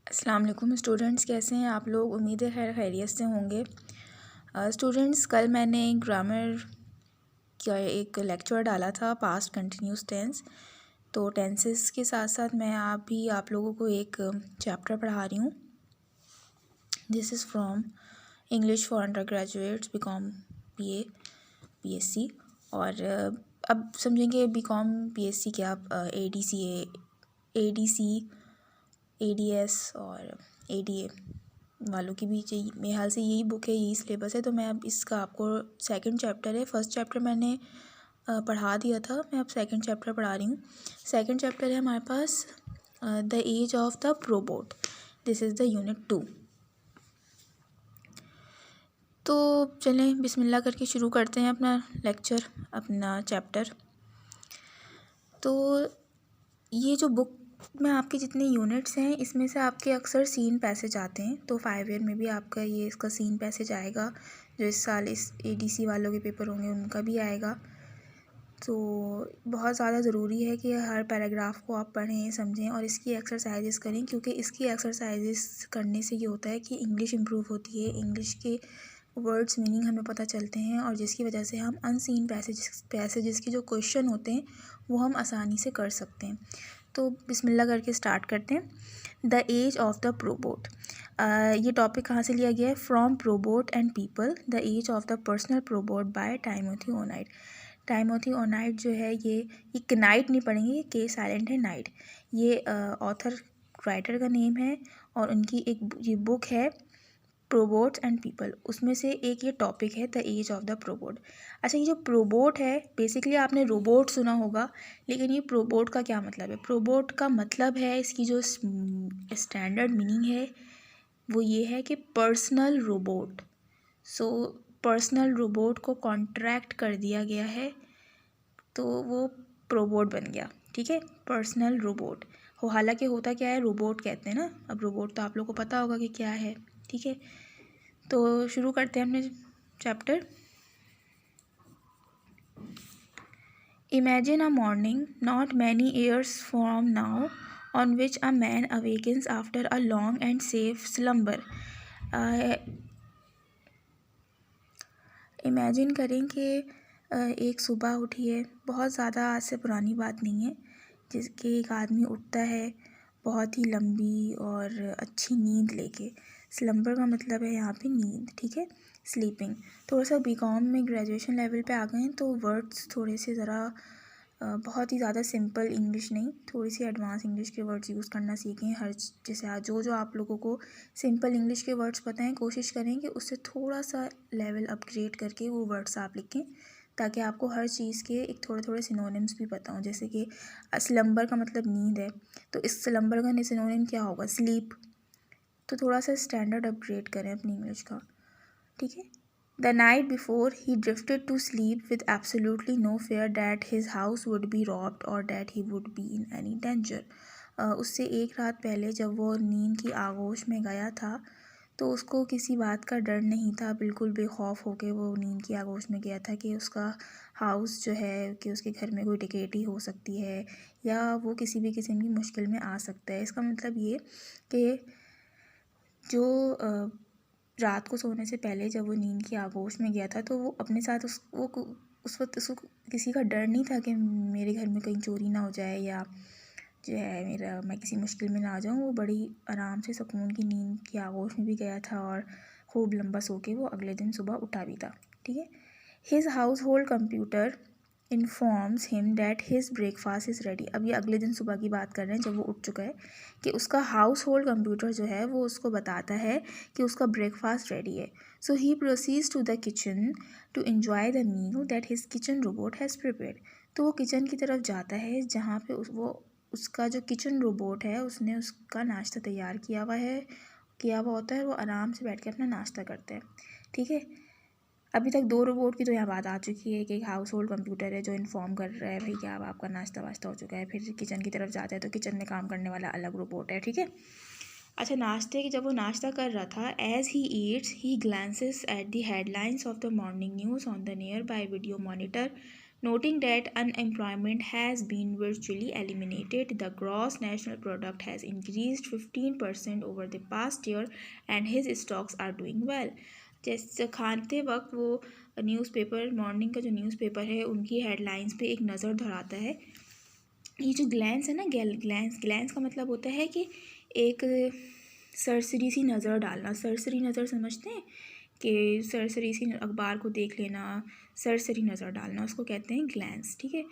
अस्सलाम वालेकुम स्टूडेंट्स, कैसे हैं आप लोग। उम्मीद है खैर खैरियत से होंगे। स्टूडेंट्स, कल मैंने ग्रामर का एक लेक्चर डाला था, पास्ट कंटिन्यूस टेंस। तो टेंसेस के साथ साथ मैं आप लोगों को एक चैप्टर पढ़ा रही हूँ। This is from English for undergraduates BCom BA BSc. और अब समझेंगे बीकॉम बीएससी क्या, एडीसी एडीएस और एडीए वालों की भी चाहिए। मेरे ख्याल से यही बुक है, यही सिलेबस है। तो मैं अब इसका आपको सेकंड चैप्टर है, फर्स्ट चैप्टर मैंने पढ़ा दिया था, मैं अब सेकंड चैप्टर पढ़ा रही हूँ। सेकंड चैप्टर है हमारे पास the age of the probot. This is the unit 2। तो चलें बिस्मिल्लाह करके शुरू करते हैं अपना लेक्चर, अपना चैप्टर। तो ये जो बुक में आपके जितने यूनिट्स हैं, इसमें से आपके अक्सर सीन पैसेज आते हैं। तो 5 ईयर में भी आपका ये इसका सीन पैसेज आएगा, जो इस साल इस एडीसी वालों के पेपर होंगे उनका भी आएगा। तो बहुत ज़्यादा ज़रूरी है कि हर पैराग्राफ को आप पढ़ें, समझें और इसकी एक्सरसाइजेस करें, क्योंकि इसकी एक्सरसाइजेस करने से ये होता है कि इंग्लिश इम्प्रूव होती है, इंग्लिश के वर्ड्स मीनिंग हमें पता चलते हैं, और जिसकी वजह से हम अनसीन पैसेजेस के जो क्वेश्चन होते हैं वो हम आसानी से कर सकते हैं। तो बिस्मिल्लाह करके स्टार्ट करते हैं। The age of the probot. ये टॉपिक कहाँ से लिया गया है? From probot and people, the age of the personal probot by Timothy Onight. Timothy Onight जो है ये कनाइट नहीं पढ़ेंगे, ये के साइलेंट है, नाइट। ये ऑथर राइटर का नेम है, और उनकी एक ये बुक है प्रोबोट्स एंड पीपल। उसमें से एक ये टॉपिक है द एज ऑफ द प्रोबोट। अच्छा, ये जो प्रोबोट है, बेसिकली आपने रोबोट सुना होगा, लेकिन ये प्रोबोट का क्या मतलब है? प्रोबोट का मतलब है, इसकी जो स्टैंडर्ड मीनिंग है वो ये है कि personal robot. So personal robot को कॉन्ट्रैक्ट कर दिया गया है तो वो प्रोबोट बन गया। ठीक है, पर्सनल रोबोट हो। हालांकि होता क्या है, रोबोट कहते हैं ना। अब रोबोट तो आप लोग को पता होगा कि क्या है। ठीक है, तो शुरू करते हैं अपने chapter. Imagine a morning not many years from now on which a man awakens after a long and safe slumber. Imagine करें कि एक सुबह उठी है, बहुत ज़्यादा आज से पुरानी बात नहीं है, जिसके एक आदमी उठता है बहुत ही लंबी और अच्छी नींद लेके। स्लम्बर का मतलब है यहाँ पे नींद। ठीक है, स्लीपिंग। थोड़ा सा बीकॉम में ग्रेजुएशन लेवल पे आ गए हैं, तो वर्ड्स थोड़े से ज़रा बहुत ही ज़्यादा सिंपल इंग्लिश नहीं, थोड़ी सी एडवांस इंग्लिश के वर्ड्स यूज़ करना सीखें। हर जैसे जो आप लोगों को सिंपल इंग्लिश के वर्ड्स पता हैं, कोशिश करें कि उससे थोड़ा सा लेवल अपग्रेड करके वो वर्ड्स आप लिखें, ताकि आपको हर चीज़ के एक थोड़े थोड़े सिनोनिम्स भी पता हों। जैसे कि स्लम्बर का मतलब नींद है, तो इस स्लम्बर का सिनोनिम क्या होगा? स्लीप। तो थोड़ा सा स्टैंडर्ड अपग्रेड करें अपनी इंग्लिश का। ठीक है। The night before, he drifted to sleep with absolutely no fear that his house would be robbed or that he would be in any danger. उससे एक रात पहले जब वो नींद की आगोश में गया था, तो उसको किसी बात का डर नहीं था। बिल्कुल बेखौफ होकर वो नींद की आगोश में गया था कि उसका हाउस जो है, कि उसके घर में कोई डकैती हो सकती है, या वो किसी भी किस्म की मुश्किल में आ सकता है। इसका मतलब ये कि जो रात को सोने से पहले जब वो नींद की आगोश में गया था, तो वो अपने साथ उस वक्त उसको किसी का डर नहीं था कि मेरे घर में कहीं चोरी ना हो जाए, या जो है मैं किसी मुश्किल में ना आ जाऊँ। वो बड़ी आराम से सुकून की नींद की आगोश में भी गया था, और खूब लंबा सो के वो अगले दिन सुबह उठा भी था। ठीक है। His house hold computer informs him that his breakfast is ready. अब ये अगले दिन सुबह की बात कर रहे हैं, जब वो उठ चुका है, कि उसका हाउस होल्ड कंप्यूटर जो है वो उसको बताता है कि उसका ब्रेकफास्ट रेडी है। So he proceeds to the kitchen to enjoy the meal that his kitchen robot has prepared. तो वो किचन की तरफ जाता है, जहाँ पे उसका जो किचन रोबोट है उसने उसका नाश्ता तैयार किया हुआ होता है। वो आराम से बैठ के अपना नाश्ता करते हैं। ठीक है, अभी तक 2 रोबोट की तो यहाँ बात आ चुकी है कि एक हाउस होल्ड कंप्यूटर है जो इन्फॉर्म कर रहा है भाई कि अब आपका नाश्ता वाश्ता हो चुका है। फिर किचन की तरफ जाता है तो किचन में काम करने वाला अलग रोबोट है। ठीक है। अच्छा, जब वो नाश्ता कर रहा था, as he eats he glances at the headlines of the morning news on the nearby video monitor Noting that unemployment has been virtually eliminated, the gross national product has increased 15% over the past year and his stocks are doing well. जैसे खाते वक्त वो newspaper morning का जो newspaper है उनकी headlines पे एक नज़र दौड़ाता है। ये जो ग्लैंस है ना, ग्लैंस का मतलब होता है कि एक सरसरी सी नज़र डालना। सरसरी नज़र समझते हैं कि सरसरी सी अखबार को देख लेना, सरसरी नज़र डालना, उसको कहते हैं ग्लैंस, ठीक है।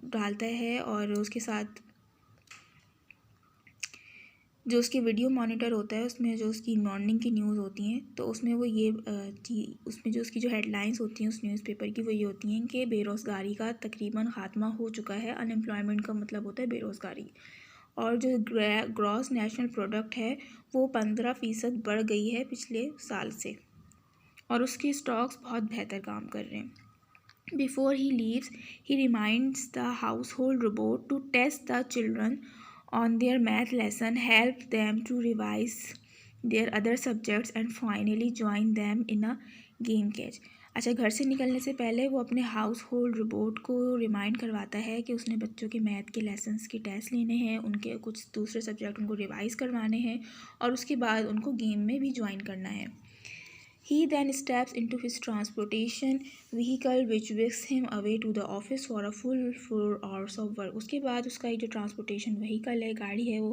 डालता है और उसके साथ जो उसकी वीडियो मॉनिटर होता है उसमें जो उसकी मॉर्निंग की न्यूज़ होती हैं तो उसमें वो ये उसमें जो उसकी जो हेडलाइंस होती हैं उस न्यूज़पेपर की वो ये होती हैं कि बेरोज़गारी का तकरीबन ख़ात्मा हो चुका है। अनएम्प्लॉयमेंट का मतलब होता है बेरोज़गारी। और जो ग्रॉस नेशनल प्रोडक्ट है वो 15% बढ़ गई है पिछले साल से और उसके स्टॉक्स बहुत बेहतर काम कर रहे हैं। Before he leaves, he reminds the household robot to test the children on their math lesson, help them to revise their other subjects and finally join them in a game cage. अच्छा, घर से निकलने से पहले वो अपने house hold robot को remind करवाता है कि उसने बच्चों के मैथ के लेसन्स के टेस्ट लेने हैं, उनके कुछ दूसरे सब्जेक्ट उनको रिवाइज़ करवाने हैं और उसके बाद उनको गेम में भी ज्वाइन करना है। He then steps into his transportation vehicle which whisks him away to the office for a full 4 hours of work. उसके बाद उसका ये जो ट्रांसपोर्टेशन व्हीकल है, गाड़ी है, वो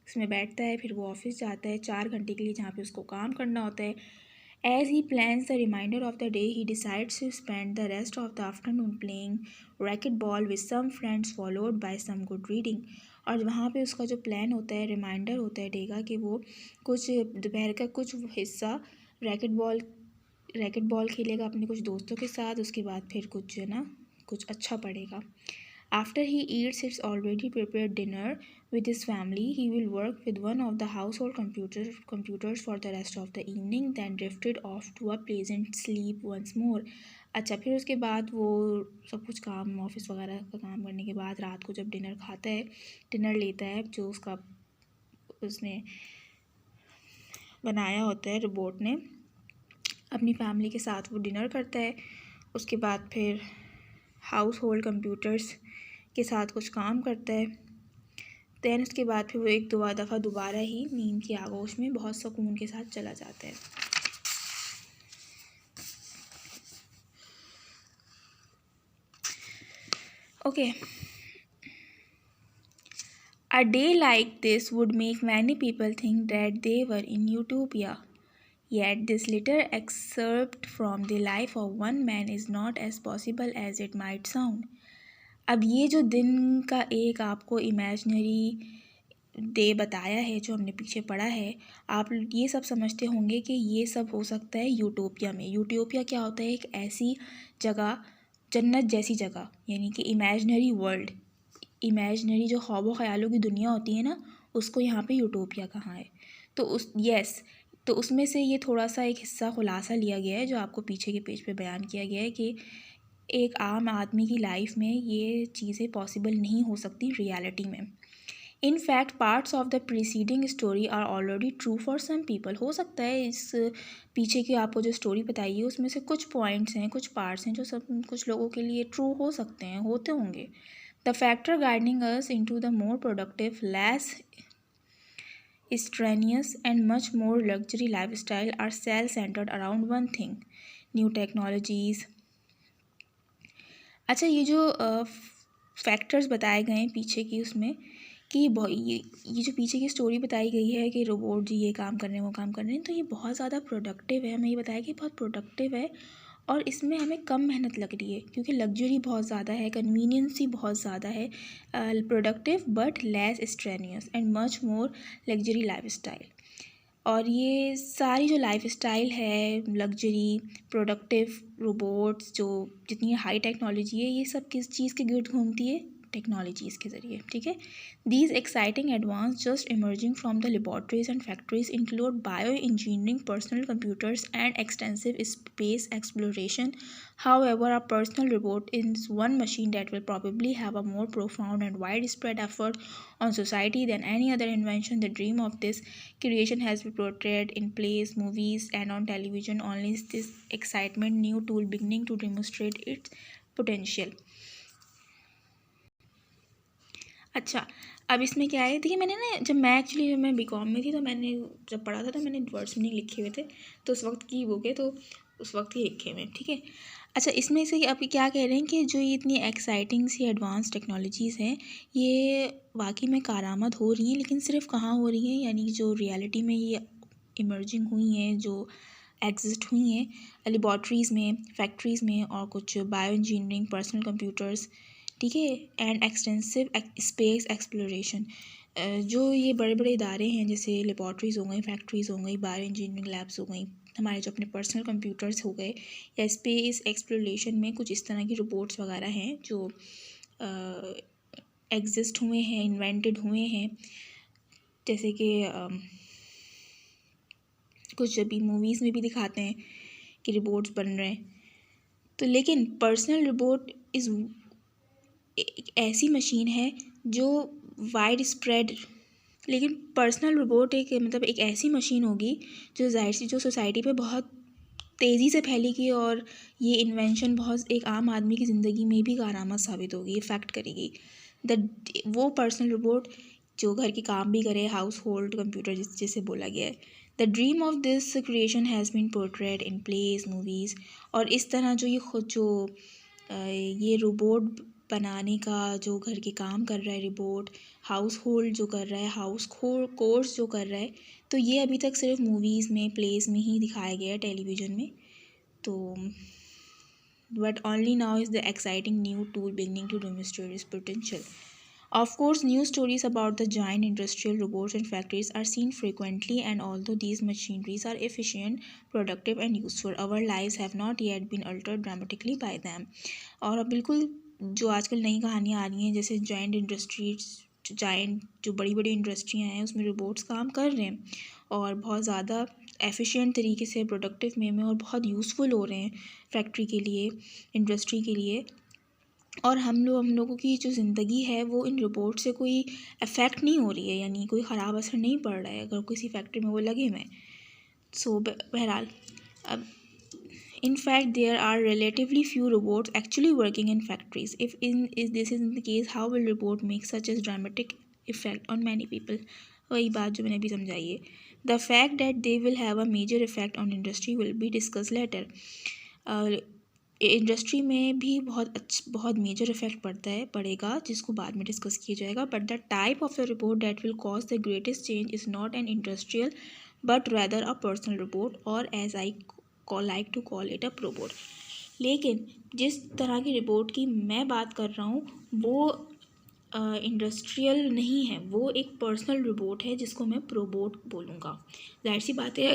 उसमें बैठता है, फिर वो ऑफिस जाता है 4 घंटे के लिए जहाँ पे उसको काम करना होता है। As he plans the remainder of the day, he decides to spend the rest of the afternoon playing racquetball with some friends followed by some good reading. और वहाँ पे उसका जो प्लान होता है, रिमाइंडर होता है डे का कि वो कुछ दोपहर का कुछ हिस्सा रैकेट बॉल खेलेगा अपने कुछ दोस्तों के साथ, उसके बाद फिर कुछ है ना कुछ अच्छा पढ़ेगा। After he eats his already prepared dinner with his family, he will work with one of the household computers for the rest of the evening, then drifted off to a pleasant sleep once more. अच्छा, फिर उसके बाद वो सब कुछ काम office वगैरह का काम करने के बाद रात को जब डिनर खाता है, डिनर लेता है जो उसने बनाया होता है रोबोट ने, अपनी फैमिली के साथ वो डिनर करता है। उसके बाद फिर हाउस होल्ड कंप्यूटर्स के साथ कुछ काम करता है। दैन उसके बाद फिर वो एक दो दफ़ा दोबारा ही नींद की आगोश में बहुत सुकून के साथ चला जाता है। Okay, A day like this would make many people think that they were in utopia. Yet this little excerpt from the life of one man is not as possible as it might sound. अब ये जो दिन का एक आपको imaginary day बताया है जो हमने पीछे पढ़ा है, आप ये सब समझते होंगे कि ये सब हो सकता है यूटोपिया में। यूटोपिया क्या होता है? एक ऐसी जगह, जन्नत जैसी जगह, यानी कि इमेजनरी वर्ल्ड, इमेजनरी जो ख्वाबों ख़यालों की दुनिया होती है ना, उसको यहाँ पे यूटोपिया कहा है। तो उसमें से ये थोड़ा सा एक हिस्सा खुलासा लिया गया है जो आपको पीछे के पेज पे बयान किया गया है कि एक आम आदमी की लाइफ में ये चीज़ें पॉसिबल नहीं हो सकती रियलिटी में। In fact parts of the preceding story are already true for some people. हो सकता है इस पीछे की आपको जो स्टोरी बताई है उसमें से कुछ पॉइंट्स हैं, कुछ पार्ट्स हैं जो कुछ लोगों के लिए ट्रू हो सकते हैं, होते होंगे। The factor guiding us into the more productive, less strenuous and much more luxury lifestyle are centered around one thing, new technologies. अच्छा, ये जो फैक्टर्स बताए गए हैं पीछे की उसमें कि ये जो पीछे की स्टोरी बताई गई है कि रोबोट जी ये काम कर रहे हैं वो काम कर रहे हैं, तो ये बहुत ज़्यादा प्रोडक्टिव है। हमें ये बताया कि बहुत प्रोडक्टिव है और इसमें हमें कम मेहनत लग रही है क्योंकि लग्जरी बहुत ज़्यादा है, कन्वीनियंस बहुत ज़्यादा है। Productive but less strenuous and much more luxury lifestyle. और ये सारी जो लाइफस्टाइल है, लग्जरी, प्रोडक्टिव, रोबोट्स, जो जितनी हाई टेक्नोलॉजी है, ये सब किस चीज़ के गिर्द घूमती है? टेक्नोलॉजीज़ के ज़रिए, ठीक है। These exciting advance just emerging from the laboratories and factories include bio engineering, personal computers and extensive space exploration. However, a personal robot is one machine that will probably have a more profound and widespread effect on society than any other invention. The dream of this creation has been portrayed in plays, movies, and on television. Only is this excitement new tool beginning to demonstrate its potential. अच्छा, अब इसमें क्या है, देखिए मैंने ना जब मैं बीकॉम में थी तो मैंने जब पढ़ा था तो मैंने वर्ड्स मीनिंग लिखे हुए थे, तो उस वक्त की बुक है तो उस वक्त ही लिखे हुए, ठीक है। अच्छा, इसमें से अब क्या कह रहे हैं कि जो ये इतनी एक्साइटिंग सी एडवांस टेक्नोलॉजीज़ हैं, ये वाकई में कारआमद हो रही हैं, लेकिन सिर्फ कहाँ हो रही हैं, यानी जो रियलिटी में ये इमर्जिंग हुई हैं, जो एग्जिस्ट हुई हैं लेबॉर्ट्रीज़ में, फैक्ट्रीज़ में, और कुछ बायो इंजीनियरिंग, पर्सनल कंप्यूटर्स, ठीक है, एंड एक्सटेंसिव स्पेस एक्सप्लोरेशन. जो ये बड़े बड़े इदारे हैं, जैसे लेबॉर्ट्रीज़ हो गई, फैक्ट्रीज़ हो गई, बायो इंजीनियरिंग लैब्स हो गई, हमारे जो अपने पर्सनल कंप्यूटर्स हो गए, या स्पेस एक्सप्लोरेशन में कुछ इस तरह की रोबोट्स वगैरह हैं जो एग्जिस्ट हुए हैं, इन्वेंटेड हुए हैं, जैसे कि कुछ अभी मूवीज़ में भी दिखाते हैं कि रोबोट्स बन रहे हैं. तो लेकिन पर्सनल रोबोट इज़ एक ऐसी मशीन है जो वाइड स्प्रेड, लेकिन पर्सनल रोबोट एक ऐसी मशीन होगी जो जाहिर सी जो सोसाइटी पे बहुत तेज़ी से फैलेगी, और ये इन्वेंशन बहुत एक आम आदमी की ज़िंदगी में भी कारआमद साबित होगी, इफ़ेक्ट करेगी. वो पर्सनल रोबोट जो घर के काम भी करे, हाउस होल्ड कंप्यूटर जिसे बोला गया है. The dream of this creation has been portrayed in plays, movies. और इस तरह जो ये खुद जो ये रोबोट बनाने का जो घर के काम कर रहा है रोबोट, हाउस होल्ड जो कर रहा है, हाउस कोर्स जो कर रहा है, तो ये अभी तक सिर्फ मूवीज़ में, प्लेस में ही दिखाया गया है, टेलीविज़न में. तो but only now is the exciting new tool beginning to demonstrate its potential. Of course, new stories about the giant industrial robots and factories are seen frequently, and although these machineries are efficient, productive, and useful, our lives have not yet been altered dramatically by them. और अब बिल्कुल जो आजकल नई कहानियाँ आ रही हैं, जैसे जो बड़ी बड़ी इंडस्ट्रियाँ हैं उसमें रोबोट्स काम कर रहे हैं और बहुत ज़्यादा एफिशिएंट तरीके से, प्रोडक्टिव में और बहुत यूज़फुल हो रहे हैं फैक्ट्री के लिए, इंडस्ट्री के लिए. और हम लोगों की जो ज़िंदगी है वो इन रोबोट से कोई अफेक्ट नहीं हो रही है, यानी कोई ख़राब असर नहीं पड़ रहा है अगर किसी फैक्ट्री में वो लगे हुए हैं. सो बहरहाल, अब in fact there are relatively few robots actually working in factories. If this is the case, how will robot make such a dramatic effect on many people? वही बात जो मैंने अभी समझाई है. The fact that they will have a major effect on industry will be discussed later. Industry में भी बहुत मेजर इफेक्ट पड़ेगा जिसको बाद में डिस्कस किया जाएगा. But the type of the robot that will cause the greatest change is not an industrial but rather a personal robot, और as I like to call it a probot. लेकिन जिस तरह की रोबोट की मैं बात कर रहा हूँ वो इंडस्ट्रियल नहीं है, वो एक पर्सनल रोबोट है जिसको मैं प्रोबोट बोलूँगा. जाहिर सी बात है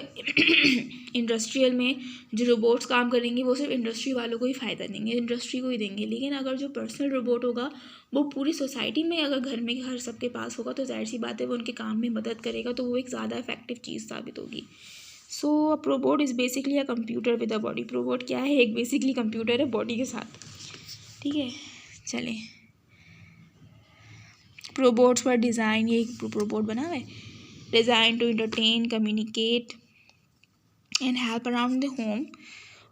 इंडस्ट्रियल में जो रोबोट्स काम करेंगे वो सिर्फ इंडस्ट्री वालों को ही फ़ायदा देंगे, इंडस्ट्री को ही देंगे. लेकिन अगर जो पर्सनल रोबोट होगा वो पूरी सोसाइटी में, अगर घर में हर सबके पास होगा तो जाहिर सी बात है वो उनके काम में मदद करेगा, तो वो एक ज़्यादा इफेक्टिव चीज़ साबित होगी. So a probot is basically a computer with a body. Probot क्या है? एक बेसिकली कंप्यूटर है बॉडी के साथ, ठीक है. चलें, प्रोबोट्स पर डिज़ाइन, ये एक प्रोबोट बना हुआ है, design to entertain, communicate and help around the home.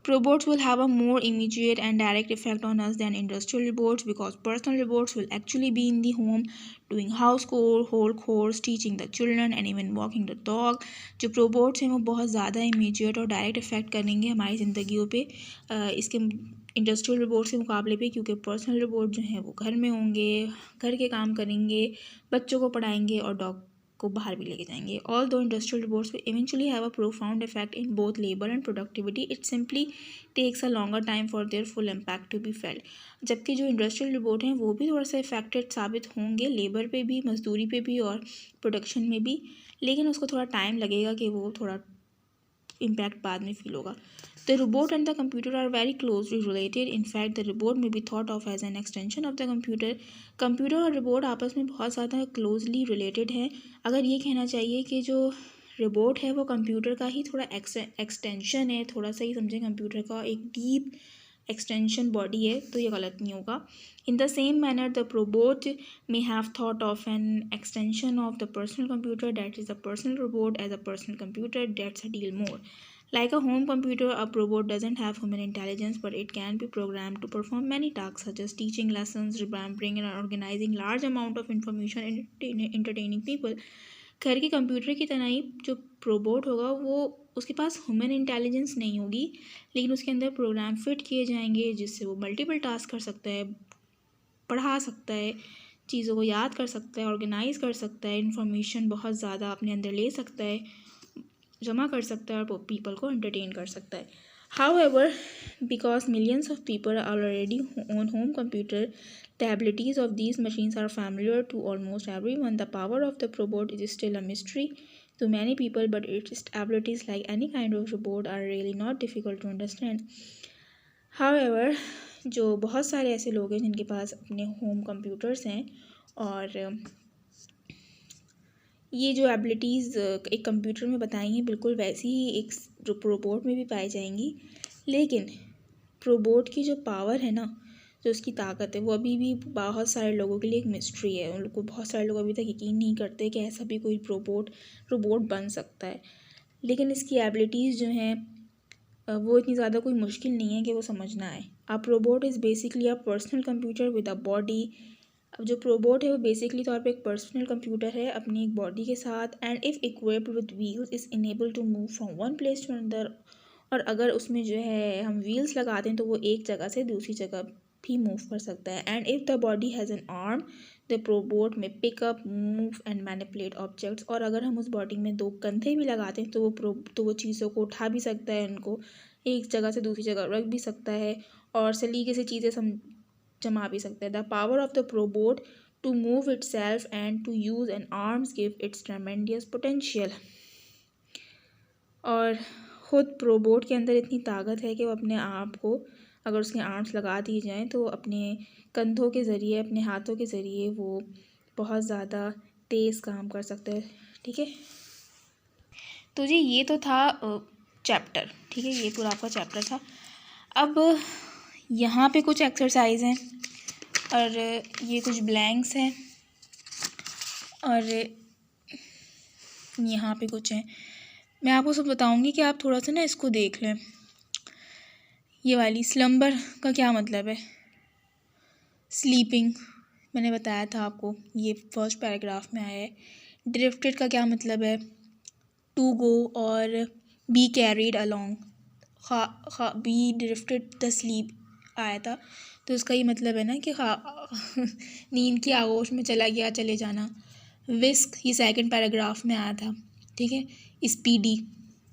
Robots will have a more immediate and direct effect on us than industrial robots, because personal robots will actually be in the home doing house chores, teaching the children and even walking the dog. जो robots हैं वो बहुत ज़्यादा immediate और direct effect करेंगे हमारी ज़िंदगियों पे इसके इंडस्ट्रियल रोबोट के मुकाबले पे, क्योंकि पर्सनल रोबोट जो हैं वो घर में होंगे, घर के काम करेंगे, बच्चों को पढ़ाएंगे और डॉग को बाहर भी लेके जाएंगे. Although industrial robots will eventually have a profound effect in both labor and productivity, it simply takes a longer time for their full impact to be felt. जबकि जो इंडस्ट्रियल रोबोट हैं वो भी थोड़ा सा इफेक्टेड साबित होंगे, लेबर पे भी, मजदूरी पे भी और प्रोडक्शन में भी, लेकिन उसको थोड़ा टाइम लगेगा कि वो थोड़ा इम्पैक्ट बाद में फील होगा. The robot and the computer are very closely related. In fact, the robot may be thought of as an extension of the computer. Computer और रोबोट आपस में बहुत ज़्यादा क्लोजली रिलेटेड हैं. अगर ये कहना चाहिए कि जो रोबोट है वो कंप्यूटर का ही थोड़ा एक्सटेंशन है, थोड़ा सा ही समझें कंप्यूटर का एक डीप एक्सटेंशन बॉडी है, तो ये गलत नहीं होगा. In the same manner the robot may have thought of an extension of the personal computer, that is the personal robot as a personal computer. That's a deal more. Like a home computer, a robot doesn't have human intelligence, but it can be programmed to perform many tasks such as teaching lessons, remembering and organizing large amount of information and entertaining people. घर के computer की तरह ही जो robot होगा वो उसके पास human intelligence नहीं होगी, लेकिन उसके अंदर प्रोग्राम फिट किए जाएंगे जिससे वो मल्टीपल टास्क कर सकता है, पढ़ा सकता है, चीज़ों को याद कर सकता है, ऑर्गेनाइज कर सकता है, इन्फॉर्मेशन बहुत ज़्यादा अपने अंदर ले सकता है, जमा कर सकता है और पीपल को एंटरटेन कर सकता है. However, because millions of people are already on home computer, the abilities of these machines are familiar to almost everyone. The power of the robot is still a mystery to many people, but its abilities, like any kind of robot, are really not difficult to understand. However, जो बहुत सारे ऐसे लोग हैं जिनके पास अपने home computers हैं और ये जो एबिलिटीज़ एक कंप्यूटर में बताई हैं बिल्कुल वैसी ही एक रोबोट में भी पाई जाएंगी, लेकिन रोबोट की जो पावर है ना, जो उसकी ताकत है, वो अभी भी बहुत सारे लोगों के लिए एक मिस्ट्री है. उन लोग को बहुत सारे लोग अभी तक यकीन नहीं करते कि ऐसा भी कोई रोबोट बन सकता है. लेकिन इसकी एबिलिटीज़ जो हैं वो इतनी ज़्यादा कोई मुश्किल नहीं है कि वो समझना आए. अब robot is basically a personal computer with a body. अब जो रोबोट है वो बेसिकली तौर पे एक पर्सनल कंप्यूटर है अपनी एक बॉडी के साथ. And if equipped with wheels is enable to move from one place to another. और अगर उसमें जो है हम व्हील्स लगा दें तो वो एक जगह से दूसरी जगह भी मूव कर सकता है. And if the body has an arm the robot may pick up, move and manipulate objects. और अगर हम उस बॉडी में 2 कंधे भी लगाते हैं तो वो चीज़ों को उठा भी सकता है, उनको एक जगह से दूसरी जगह रख भी सकता है और सलीके से चीज़ें जमा भी सकता है. The power of the robot to move itself and to use an arms give its tremendous potential. और ख़ुद रोबोट के अंदर इतनी ताकत है कि वो अपने आप को, अगर उसके आर्म्स लगा दिए जाएँ तो अपने कंधों के ज़रिए, अपने हाथों के ज़रिए वो बहुत ज़्यादा तेज़ काम कर सकता है. ठीक है, तो जी ये तो था चैप्टर. ठीक है, ये पूरा आपका चैप्टर था. अब यहाँ पे कुछ एक्सरसाइज हैं और ये कुछ ब्लैंक्स हैं और यहाँ पे कुछ हैं. मैं आपको सब बताऊँगी कि आप थोड़ा सा ना इसको देख लें. ये वाली स्लम्बर का क्या मतलब है, स्लीपिंग मैंने बताया था आपको, ये फर्स्ट पैराग्राफ में आया है. ड्रिफ्टेड का क्या मतलब है, टू गो और be carried along. Be drifted the sleep आया था, तो इसका ये मतलब है ना कि नींद की आगोश में चला गया, चले जाना. विस्क ये सेकंड पैराग्राफ में आया था. ठीक है, स्पीडी,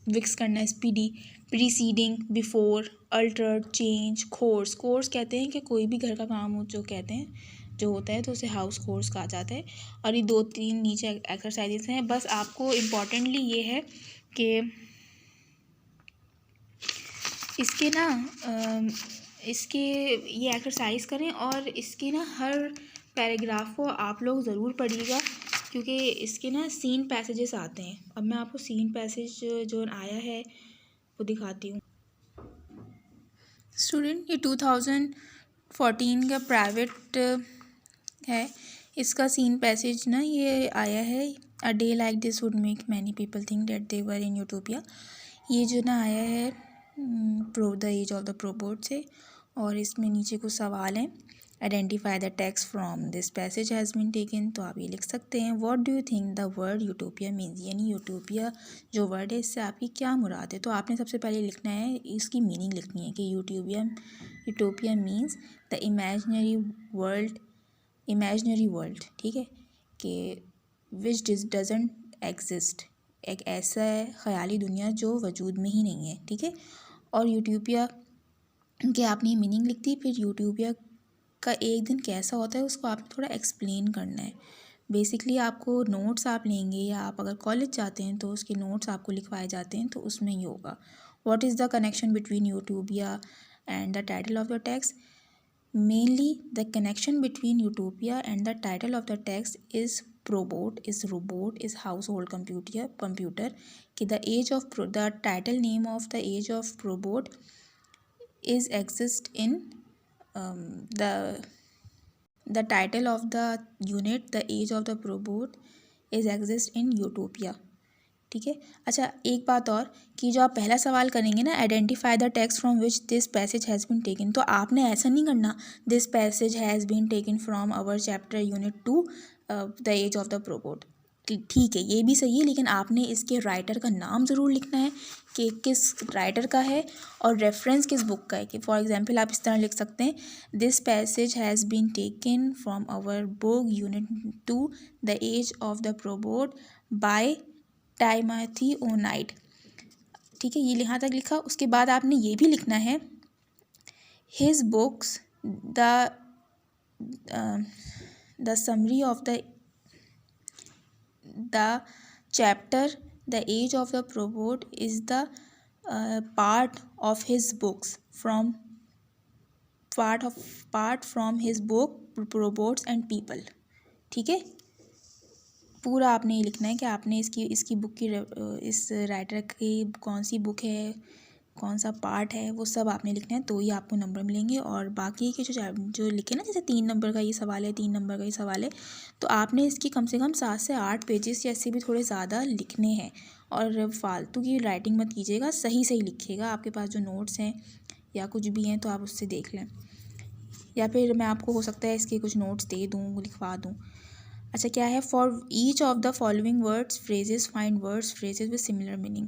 विक्स करना, speedy. Preceding, before, Altered, change. Course, course कहते हैं कि कोई भी घर का काम हो जो कहते हैं जो होता है तो उसे हाउस कोर्स कहा जाता है. और ये 2-3 नीचे एक्सरसाइजेस हैं. बस आपको इम्पॉर्टेंटली ये है कि इसके ना इसके ये एक्सरसाइज करें और इसके ना हर पैराग्राफ को आप लोग ज़रूर पढ़िएगा क्योंकि इसके ना सीन पैसेजेस आते हैं. अब मैं आपको सीन पैसेज जो आया है वो दिखाती हूँ. स्टूडेंट, ये 2014 का प्राइवेट है. इसका सीन पैसेज ना ये आया है. A day like this would make many people think that they were in utopia. ये जो ना आया है the age of the robot से, और इसमें नीचे कुछ सवाल हैं. Identify the text from this passage has been taken. तो आप ये लिख सकते हैं, what do you think the word utopia means. यानी यूटोपिया जो वर्ड है इससे आपकी क्या मुराद है. तो आपने सबसे पहले लिखना है, इसकी मीनिंग लिखनी है कि utopia means the imaginary world. ठीक है, कि विच डजंट एग्जिस्ट, एक ऐसा ख़याली दुनिया जो वजूद में ही नहीं है. ठीक है, और यूटोपिया कि आपने मीनिंग लिख दी. फिर यूटोपिया का एक दिन कैसा होता है उसको आपने थोड़ा एक्सप्लेन करना है. बेसिकली आपको नोट्स आप लेंगे या आप अगर कॉलेज जाते हैं तो उसके नोट्स आपको लिखवाए जाते हैं, तो उसमें ये होगा. What is the connection between Utopia and the title of the text? Mainly, the connection between Utopia and the title of the text is robot, is household computer. कि the title name of the age of robot is exist in the title of the unit, the age of the robot is exist in Utopia. ठीक है। अच्छा, एक बात और कि जो आप पहला सवाल करेंगे ना, identify the text from which this passage has been taken, तो आपने ऐसा नहीं करना this passage has been taken from our chapter unit 2 the age of the robot. ठीक है, ये भी सही है, लेकिन आपने इसके राइटर का नाम ज़रूर लिखना है कि किस राइटर का है और रेफरेंस किस बुक का है। कि फॉर एग्जांपल आप इस तरह लिख सकते हैं, this passage has been taken from our book unit 2 the age of the robot by Timothy Onight. ठीक है, ये यहाँ तक लिखा। उसके बाद आपने ये भी लिखना है, his books the summary of the chapter the age of the robot is the part of his books from his book robots and people. ठीक है, पूरा आपने ये लिखना है कि आपने इसकी बुक की इस राइटर की कौन सी बुक है, कौन सा पार्ट है, वो सब आपने लिखना है, तो ही आपको नंबर मिलेंगे। और बाकी के जो लिखे ना, जैसे 3 नंबर का ये सवाल है, 3 नंबर का ये सवाल है, तो आपने इसकी कम से कम 7 से 8 पेजेस या इससे भी थोड़े ज़्यादा लिखने हैं। और फालतू की राइटिंग मत कीजिएगा, सही सही लिखिएगा। आपके पास जो नोट्स हैं या कुछ भी हैं तो आप उससे देख लें, या फिर मैं आपको हो सकता है इसके कुछ नोट्स दे दूँ, लिखवा दूँ। अच्छा, क्या है, for each of the following words phrases find words phrases with similar meaning.